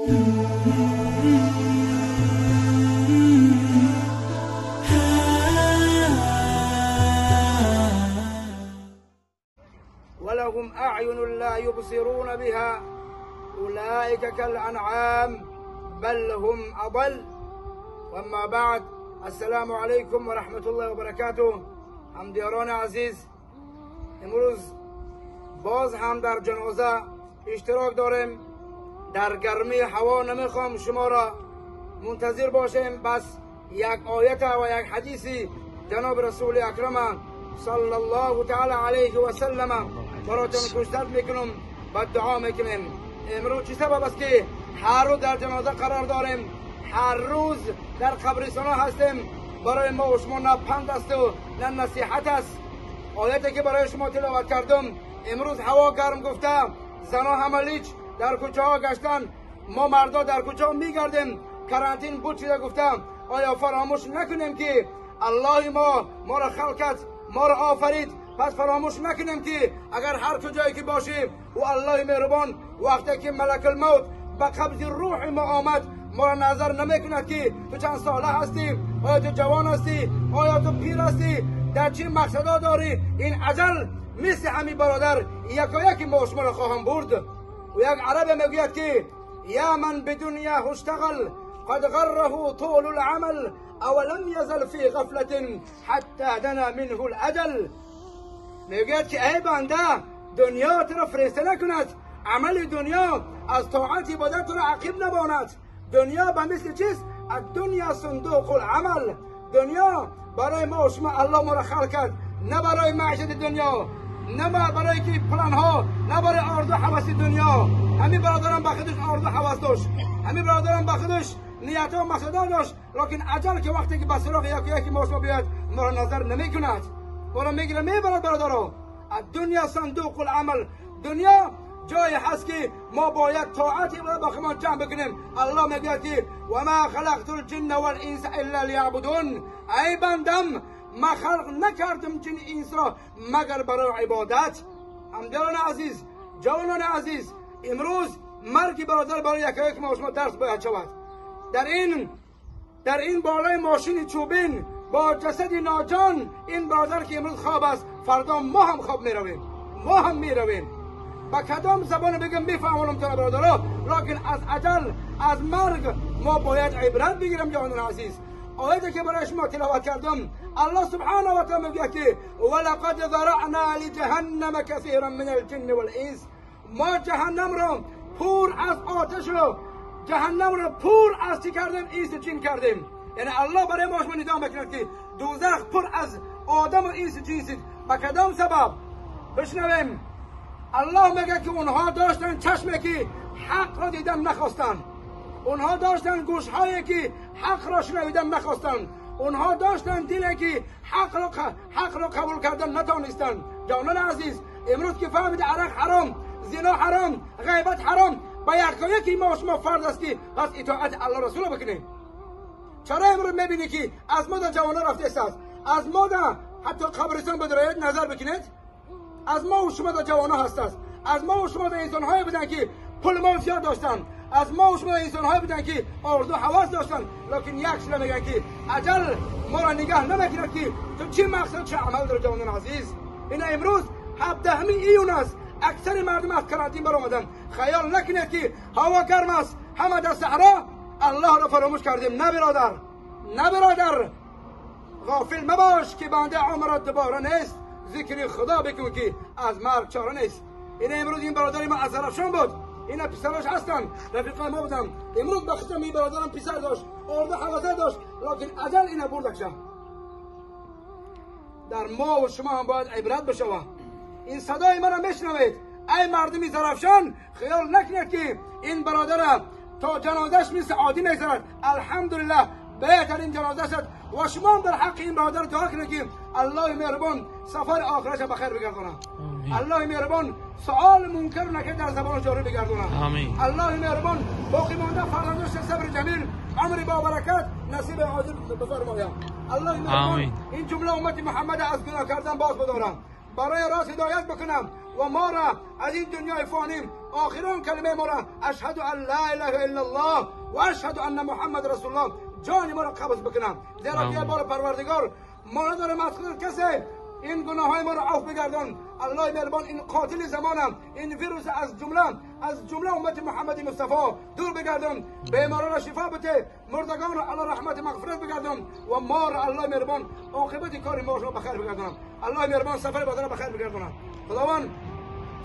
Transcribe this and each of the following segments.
ولهم أعين لا يبصرون بها أولئك كالأنعام بل هم أضل. وأما بعد، السلام علیکم و رحمت الله و برکاته. همدیاران عزیز، امروز باز هم در جنازه اشتراک داریم. در گرمی هوا نمیخوام شما را منتظر باشیم، بس یک آیت و یک حدیثی جناب رسول اکرم صلی الله تعالی علیه و سلم براتون گوشزد میکنم و دعا میکنیم. امروز چی سبب است که هر روز در جنازه قرار داریم، هر روز در قبرستان هستیم؟ برای ما و شما نه پند است و نه نصیحت است. آیتی که برای شما تلاوت کردم، امروز هوا گرم گفته، زنها همه لیچ در کوچه ها گشتن، ما مردا در کوچه ها میگردیم، کرانتین بود شده. گفتم آیا فراموش نکنیم که الله ما را خلق کرد، ما را آفرید، پس فراموش نکنیم که اگر هر کجایی که باشیم و الله مهربان وقتی که ملک الموت به قبض روح ما آمد، ما را نظر نمیکند که تو چند ساله هستی، آیا تو جوان هستی، آیا تو پیر هستی، در چی مقصدا داری. این اجل مثل همین برادر یکی ما شما را خواهم برد. و یک عرب میگوید که یا من بدنیا اشتغل قد غره طول العمل اولم یزل فی غفلة حتی دنا منه الاجل. میگوید که ای بنده، دنیا تو را فرسته نکند، عمل دنیا از طاعت عبادت تو را عقیب نباند. دنیا به مثل چیست؟ الدنیا صندوق العمل. دنیا برای ما و شما الله ما را خلق کرد، نه برای معیشت دنیا، نه برای که پلان ها، نه برای آرزو هوس دنیا. همین برادران به خودش آرزو هوس داشت، همین برادران به خودش نیت و مقصدا داشت، لیکن اجل که وقتی که به سراغ یکی ما شما بیاد، ما را نظر نمی کند، ما را میگیره میبرد. برادران، الدنیا صندوق العمل. دنیا جایی هست که ما باید طاعتی با خودمان جمع بکنیم. الله میگه که و ما خلقت الجن والانس الا لیعبدون. ای بندم، ما خلق نکردم جن انس را مگر برای عبادت. همدلان عزیز، جوانان عزیز، امروز مرگ برادر برای یکی ما شما درس باید شود. در این بالای ماشین چوبین با جسد ناجان این برادر که امروز خواب است، فردا ما هم خواب میرویم، ما هم میرویم. با کدام زبان بگم میفهمونم تو برادرها، لیکن از اجل، از مرگ ما باید عبرت بگیریم. جوانان عزیز، آیتی که برای شما تلاوت کردم، الله سبحانه و تعالی میگه که ولقد ذرعنا لجهنم كثيرا من الجن والانس. ما جهنم را پر از آتش و جهنم را پر از چی کردیم؟ انس و جن کردیم. یعنی الله برای ما شما ندا میکند که دوزخ پر از آدم و انس و جن است. با کدام سبب؟ بشنویم. الله میگه که اونها داشتن چشمی که حق را دیدن نخواستن، اونها داشتن گوشهایی که حق را شنیدن نخواستن، اونها داشتن دلی که حق را قبول کردن نتونستن. جوانان عزیز، امروز که فهمید عرق حرام، زنا حرام، غیبت حرام، با یکی ما شما فرض است که پس اطاعت الله رسول بکنیم. چرا امروز میبینی که از ما جوانان رفته است؟ از ما حتی قبرستان بدرایت نظر بکنید. از ما و شما جوانان هست است، از ما و شما انسان های بودن که پول مال زیاد داشتن، از ما و شما انسان های بودن که آرزو حواس داشتن، لیکن یک شله میگن که اجل ما را نگاه نمیکند که تو چی مقصد چه عمل داره. جوانان عزیز، این امروز 17 ایون است، اکثر مردم از کرانتین برآمدن. خیال نکنید که هوا گرم است همه در صحرا الله را فراموش کردیم. نه برادر، نه برادر، غافل مباش که بنده عمرت دوباره نیست. ذکر خدا بکن که از مرگ چاره نیست. این امروز این برادر ما از زرافشان بود، اینا پسرش هستن، رفیقای ما بودن. امروز بخشم این برادرم پسر داشت، آرزو حواسه داشت، لیکن اجل اینا بردکشم. در ما و شما هم باید عبرت بشوه. این صدای من را میشنوید ای مردمی زرافشان، خیال نکنید که این برادر تا جنازش مثل عادی میگذرد. الحمدلله بهترین جنازه شد و شما در حق این برادر دعا کنید که الله مهربان سفر آخرش بخیر بگردونه. الله مهربان سؤال منکر نکرد در زبان جاری بگردونه. آمین. الله مهربان باقی مانده فرزندش صبر جمیل، عمر با برکت نصیب عاجل بفرماید. الله مهربان این جمله امت محمد از گناه کردن باز بدارم، برای راست هدایت بکنم و ما را از این دنیای فانیم آخرون کلمه ما را اشهد ان لا اله الا الله و اشهد ان محمد رسول الله جان ما را قبض بکنم. زیرا که بار پروردگار ما نداره مسخره کسی این گناه های ما را عفو بگردان. الله مهربان این قاتل زمانم این ویروس از جمله امت محمد مصطفی دور بگردان. بیماران را شفا بده، مردگان را الله رحمت مغفرت بگردان و ما را الله مهربان عاقبت کار ما را بخیر بگردان. الله مهربان سفر بعد را بخیر بگردان. خداوند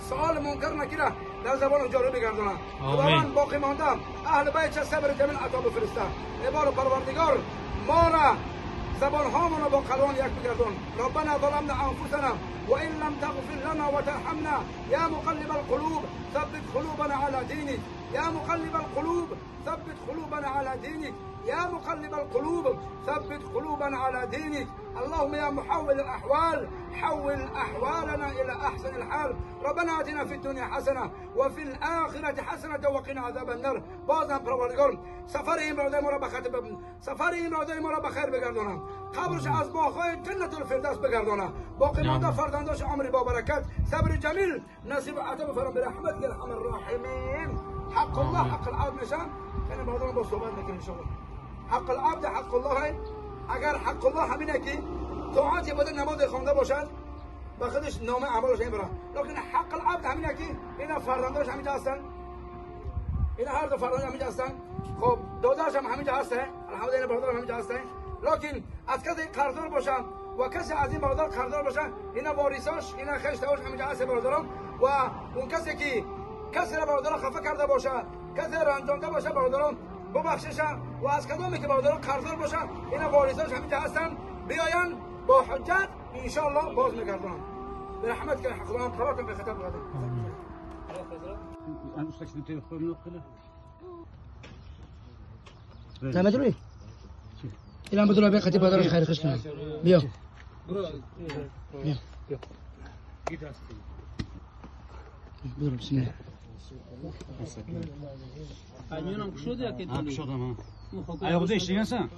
سوال منکر نکیره در زبان جاری بگردانه. خداوند باقی مانده اهل بیت چه صبر جمیل عطا بفرسته. بار پروردگار ما را زبان هامون با قلبان یک بگردون. ربنا ظلمنا انفسنا وان لم تغفر لنا وترحمنا يا مقلب القلوب ثبت قلوبنا على دينك يا مقلب القلوب ثبت قلوبنا على دينك يا مقلب القلوب ثبت قلوبنا على دينك. اللهم يا محول الأحوال حول أحوالنا إلى أحسن الحال. ربنا آتنا في الدنيا حسنة وفي الآخرة حسنة وقنا عذاب النار. بازم پروردگار سفر این برادر ما را بخیر سفر این برادر ما را بخیر بگردانم. قبرش از باغ‌های جنت الفردوس بگردانم. باقی مانده فرزنداش عمر با برکت صبر جمیل نصیب عطا بفرما برحمتك ارحم الراحمین. حق الله حق العبد نشان کنه برادر با صحبت نکنیم ان شاء الله. حق العبد حق الله. اگر حق الله همینه که طاعت بدن نماز خوانده باشد با خودش نام اعمالش این برا، لیکن حق العبد همینه که اینا فرزنداش همینجا هستن، اینا هر دو فرزند همینجا هستن، خب داداش هم همینجا هسته، الحمدلله برادر هم همینجا هسته، لیکن از کسی قرضدار باشن و کسی از این برادر قرضدار باشن اینا واریثاش اینا خشتاش همینجا هست برادران. و اون کسی که کسی را برادر خفه کرده باشه کسی رنجانده باشه برادران ببخششن و از کدومی که برادران قرضدار باشن اینا واریثاش همینجا هستن بیاین با حجت ان شاء الله باز میگردونم برحمتك يا خدام قراركم بخطاب غدا. انا استكشف تليفون نقله لا ما تروي الى ما تروي بقى خطيب هذا خير خشنا بيو بيو بسم الله Ayağına kuşladı ya kedili. Kuşladım ha. Ayağıda işleyen sen?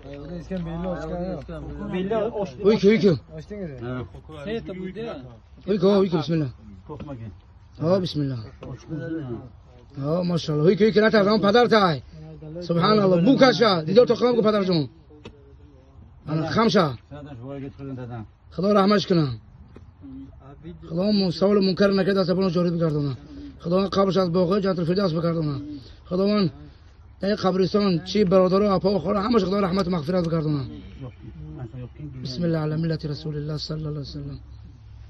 Ayağıda isken belli olsun. Belli hoş. Uyku. Açtın gene. Hey tabu de. Uyku bismillah. Korkma gel. ها بسم الله ها ما شاء الله هيك نتابعون پدر تای سبحان الله بو کشا دیدار تو خلام کو پدر جون انا خمسه Zaten şuraya getirdin dedem. خدا رحمش کنه خدا سوال منکر نکرد از زبان جاری بگردونه خدا قبرش از باقی جنت الفردوس بگردونه خداوند در قبرستان چی برادر و اپا و خاله همش خدا رحمت و مغفرت بگردونه بسم الله علی ملت رسول الله صلی الله علیه و سلم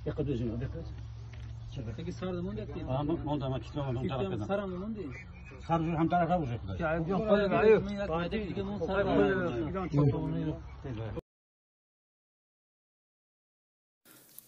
Dikkat edin, dikkat. Peki sardı mı da ki? Ama onda ama kitlama don taraf eden. Saram mı değil? Sarı hem tarafa vuracak. Yani yok koyun ayıp.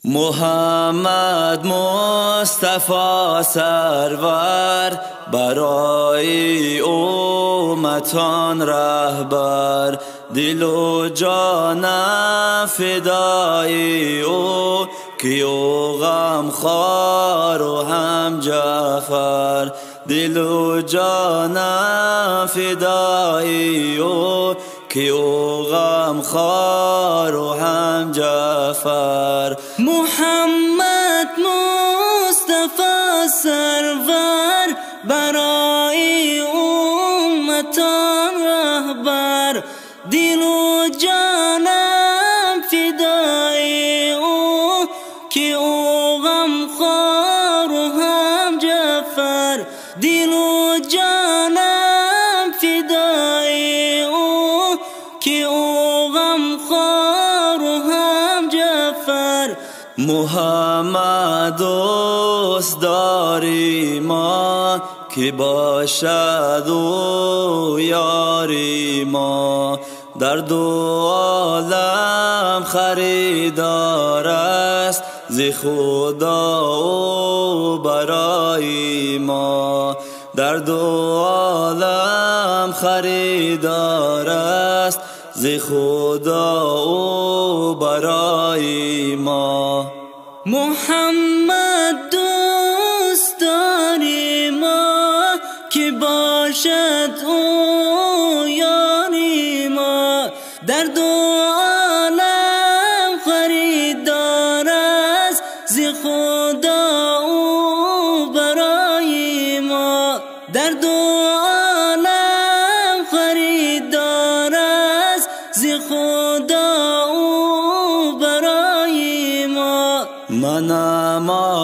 محمد مصطفی سرور برای امتان رهبر دل و جانم فدای او که او غمخوار و هم جعفر دل و جانم فدای او که او غمخوار و هم جعفر محمد مصطفی سرور برای امتان رهبر دل و جانم فدای او که او غمخوار و هم جعفر دل و جانم فدای او که او غمخوار و هم جعفر محمد دوست داری ما که باشد و یاری ما در دو عالم خریدار است ز خدا و برای ما در دو عالم خریدار است ز خدا و برای ما محمد دوست داری ما که باشد او یاری ما در دو عالم خریدار است ز خدا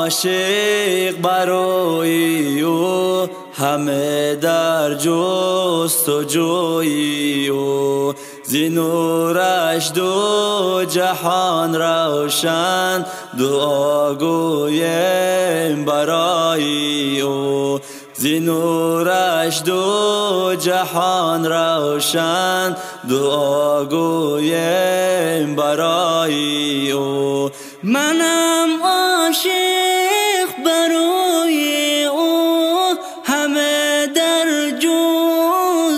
عاشق برای او همه در جستجوی او زینورش دو جهان روشن دعا گویم برای او زینورش دو جهان روشن دعا گویم برای او منم عاشق برای او همه در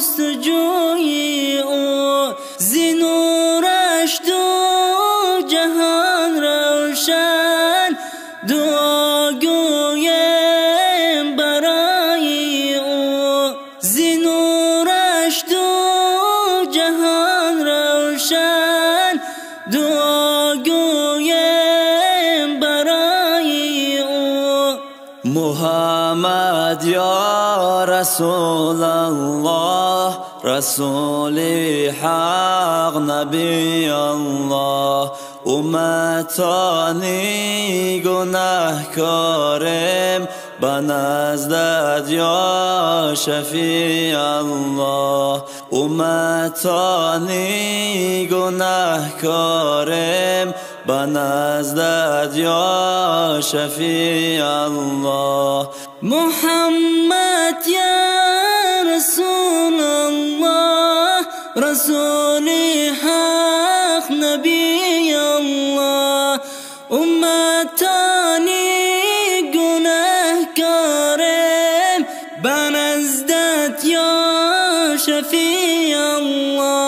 جستجوی او زینورش دو جهان روشن دعا گویم برای او زینورش دو جهان روشن دعا گویم برای او محمد یا رسول الله رسول حق نبی الله امتانی گناهکارم به نزدت یا شفیع الله امتانی گناهکارم به نزدت یا شفیع الله محمد یا رسول الله رسول حق نبی الله امتانی گناهکارم به نزدت یا شفیع الله